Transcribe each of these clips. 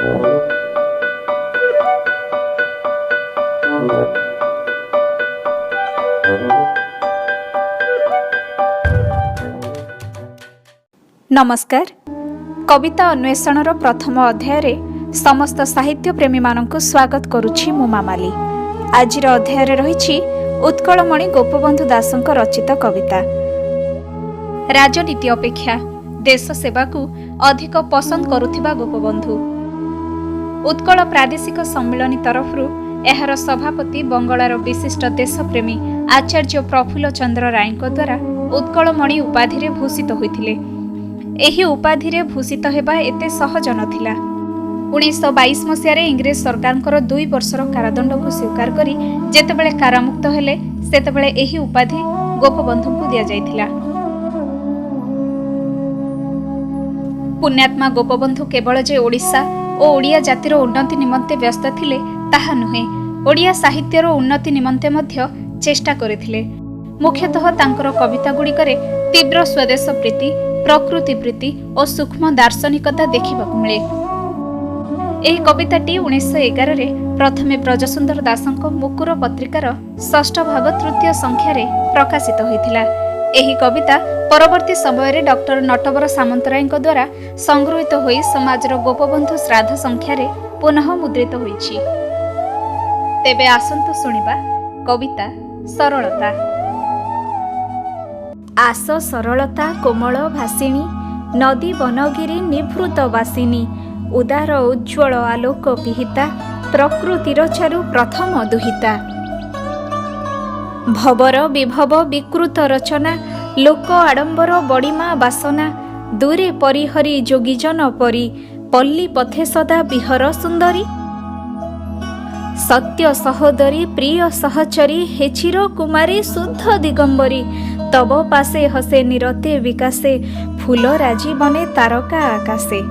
नमस्कार। कविता अन्वेषणर प्रथम अध्याय समस्त साहित्य प्रेमी मानक स्वागत करुछि मु मामाली। आजिर अध्याय रही उत्कलमणि गोपबंधु दासଙ୍କ रचित कविता। राजनीति अपेक्षा देश सेवा को अधिक पसंद करुथिबा गोपबंधु। उत्कल प्रादेशिक सम्मेलन तरफरु एहार सभापति बंगलार विशिष्ट देशप्रेमी आचार्य प्रफुल्ल चंद्र रायଙ୍କ द्वारा उत्कलमणि उपाधि भूषित होइथिले। एही उपाधि भूषित हेबा एते सहज नथिला। 1922 मसीह इंग्रेज सरकार 2 वर्षर कारादंड को स्वीकार करी जेतेबेले कारामुक्त हेले सेतेबेले एही उपाधि गोपबंधु को दिया जायथिला। पुण्यात्मा गोपबंधु केवल जे ओडिशा और ओडिया जातिर उन्नति निमंते व्यस्त थिले ताहा नुहे, ओडिया साहित्यर उन्नति निमंते मध्य चेष्टा करिथिले। मुख्यतः तांकर कविता गुड़िकरे तीव्र स्वदेश प्रीति, प्रकृति प्रीति और सूक्ष्म दार्शनिकता देखा मिले। यह कविताटी 1911 रे प्रथमे ब्रजसुंदर दासଙ୍କ मुकुर पत्रिकार 6ठ भाग 3य संख्यार प्रकाशित होइथिला। एही कविता परवर्ती समय डॉक्टर नटवर सामंतराय द्वारा संगृहीत होई समाजर गोपबंधु श्राद्ध संख्यार पुनः मुद्रित होइछि। तेबे आसंतु सुनिबा कविता सरलता। आस सरलता कोमल भासिणी, नदी बनगिरी निभृत बासिनी, उदार उज्ज्वल आलोक पिहिता, प्रकृतिर चारु प्रथम दुहिता। भवर विभव विकृत रचना, लोक आडंबर बड़ीमा बासना, दूरे परिहरी जोगीजन परी, पल्ली पथे सदा विहर सुंदरी। सत्य सहोदरी प्रिय सहचरी, हेचिर कुमारी शुद्ध दिगंबरी, तब पासे हसे निरते विकासे, फूल राजी बने तारका आकाशे।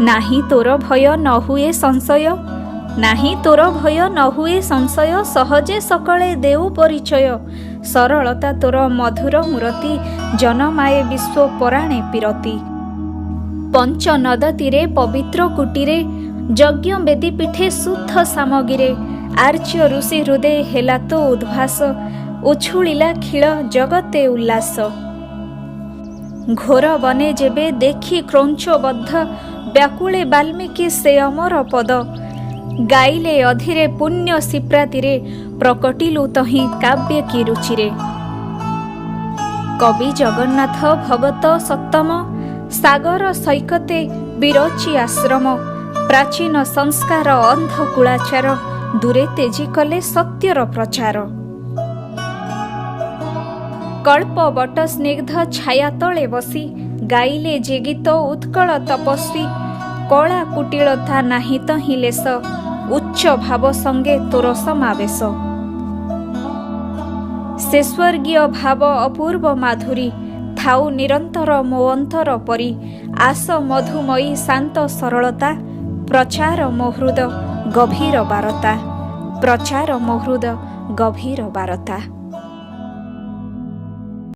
नाही तोर भय न हुए संशय, नाही तोर भय न हुए संशय, सहजे सकले देउ परिचय, सरलता तोर मधुर मूरति, जनमाए विश्व पराणे पिरति। पंच नद तीरे पवित्र कुटीरे, यज्ञ बेदी पीठे शुद्ध सामगिरे, आर्य ऋषि हृदय हेला तो उद्भास, उछुलिला खिल जगते उल्लास। घोर बने जेबे देखी क्रौंचबद्ध, व्याकुले बाल्मीकि से अमर पद, गाइले अधीरे पुण्य सिप्रातिरे, प्रकटिलु तहि काव्य की रुचिरे। कवि जगन्नाथ भगत सत्तम, सागर सैकते विरची आश्रम, प्राचीन संस्कार अंध कुलाचार, दूरे तेजी कले सत्यर प्रचार। कल्प बट स्निग्ध छाया तले बसी, गाइले जे गीत उत्कल तपस्वी, कला कुटिलता नाही तहि लेस, उच्च भाव संगे तोर समावेश। से स्वर्गीय भाव अपूर्व माधुरी, थाउ निरंतर मो अंतर परी, आस मधुमयी शांत सरलता, प्रचार मोहृद गभीर बारता, प्रचार मोहृद गभीर बारता।